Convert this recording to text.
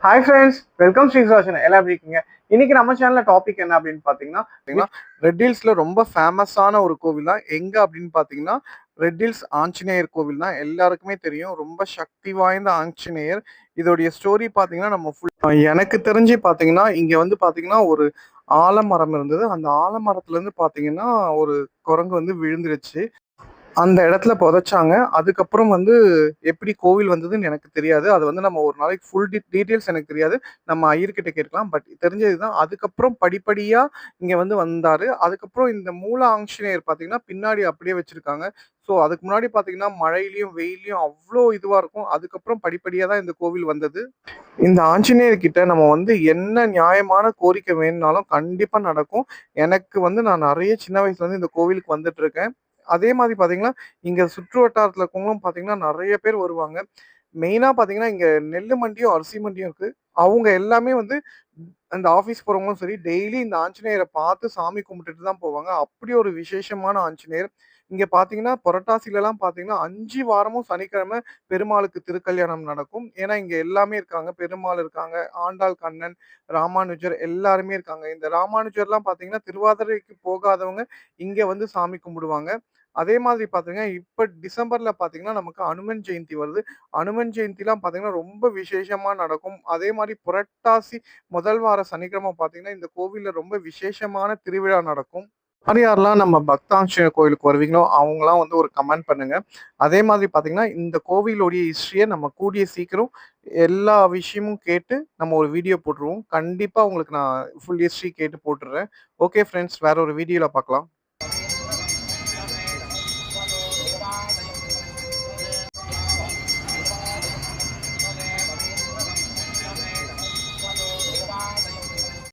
Hi friends, welcome Shri Roshan. எல்லாம் எப்படி இருக்கீங்க? இன்னைக்கு நம்ம சேனல்ல டாபிக் என்ன அப்படின்னு பார்த்தீங்கன்னா, ரெட் ஹில்ஸ்ல ரொம்ப ஃபேமஸான ஒரு கோவில் தான். எங்க அப்படின்னு பார்த்தீங்கன்னா, ரெட் ஹில்ஸ் ஆஞ்சநேயர் கோவில் தான். எல்லாருக்குமே தெரியும். ரொம்ப சக்தி வாய்ந்த ஆஞ்சநேயர். இதோடைய ஸ்டோரி பார்த்தீங்கன்னா, நம்ம எனக்கு தெரிஞ்சு பார்த்தீங்கன்னா, இங்க வந்து பார்த்தீங்கன்னா, ஒரு ஆலமரம் இருந்தது. அந்த ஆலமரத்துலேருந்து பார்த்தீங்கன்னா, ஒரு குரங்கு வந்து விழுந்துருச்சு. அந்த இடத்துல புதைச்சாங்க. அதுக்கப்புறம் வந்து எப்படி கோவில் வந்ததுன்னு எனக்கு தெரியாது. அது வந்து நம்ம ஒரு நாளைக்கு ஃபுல் டீட்டெயில்ஸ் எனக்கு தெரியாது. நம்ம ஐயர்கிட்ட கேட்கலாம். பட் தெரிஞ்சது தான். அதுக்கப்புறம் படிப்படியா இங்க வந்து வந்தாரு. அதுக்கப்புறம் இந்த மூல ஆஞ்சநேயர் பார்த்தீங்கன்னா, பின்னாடி அப்படியே வச்சிருக்காங்க. ஸோ அதுக்கு முன்னாடி பார்த்தீங்கன்னா, மழையிலயும், வெயில்லயும் அவ்ளோ இதுவா இருக்கும். அதுக்கப்புறம் படிப்படியா தான் இந்த கோவில் வந்தது. இந்த ஆஞ்சநேயர் கிட்ட நம்ம வந்து என்ன நியாயமான கோரிக்கை வேணும்னாலும் கண்டிப்பா நடக்கும். எனக்கு வந்து நான் நெறைய சின்ன வயசுலேருந்து இந்த கோவிலுக்கு வந்துட்டுருக்கேன். அதே மாதிரி பார்த்தீங்கன்னா, இங்க சுற்று வட்டாரத்துல இருக்கவங்களும் பார்த்தீங்கன்னா, நெறைய பேர் வருவாங்க. மெயினா பார்த்தீங்கன்னா, இங்க நெல்லு மண்டியும், அரிசி மண்டியும் இருக்கு. அவங்க எல்லாமே வந்து அந்த ஆஃபீஸ் போறவங்களும் சரி, டெய்லி இந்த ஆஞ்சநேயர பார்த்து சாமி கும்பிட்டுட்டு தான் போவாங்க. அப்படி ஒரு விசேஷமான ஆஞ்சநேயர். இங்க பார்த்தீங்கன்னா, புரட்டாசிலலாம் பார்த்தீங்கன்னா, 5 வாரமும் சனிக்கிழமை பெருமாளுக்கு திருக்கல்யாணம் நடக்கும். ஏன்னா, இங்க எல்லாமே இருக்காங்க. பெருமாள் இருக்காங்க, ஆண்டாள் கண்ணன், ராமானுஜர் எல்லாருமே இருக்காங்க. இந்த ராமானுஜர்லாம் பார்த்தீங்கன்னா, திருவாதிரைக்கு போகாதவங்க இங்க வந்து சாமி கும்பிடுவாங்க. அதே மாதிரி பார்த்தீங்கன்னா, இப்ப டிசம்பர்ல பார்த்தீங்கன்னா, நமக்கு அனுமன் ஜெயந்தி வருது. அனுமன் ஜெயந்திலாம் பார்த்தீங்கன்னா, ரொம்ப விசேஷமா நடக்கும். அதே மாரி புரட்டாசி முதல் வார சனிக்கிழமை பார்த்தீங்கன்னா, இந்த கோவில்ல ரொம்ப விசேஷமான திருவிழா நடக்கும். யார் யாரெல்லாம் நம்ம பக்தாஞ்சநேயர் கோயிலுக்கு வருவீங்களோ, அவங்கலாம் வந்து ஒரு கமெண்ட் பண்ணுங்க. அதே மாதிரி பார்த்தீங்கன்னா, இந்த கோவிலுடைய ஹிஸ்டரிய நம்ம கூடிய சீக்கிரம் எல்லா விஷயமும் கேட்டு நம்ம ஒரு வீடியோ போட்டுருவோம். கண்டிப்பா உங்களுக்கு நான் ஃபுல் ஹிஸ்டரி கேட்டு போட்டுர்றேன். ஓகே ஃப்ரெண்ட்ஸ், வேற ஒரு வீடியோல பார்க்கலாம்.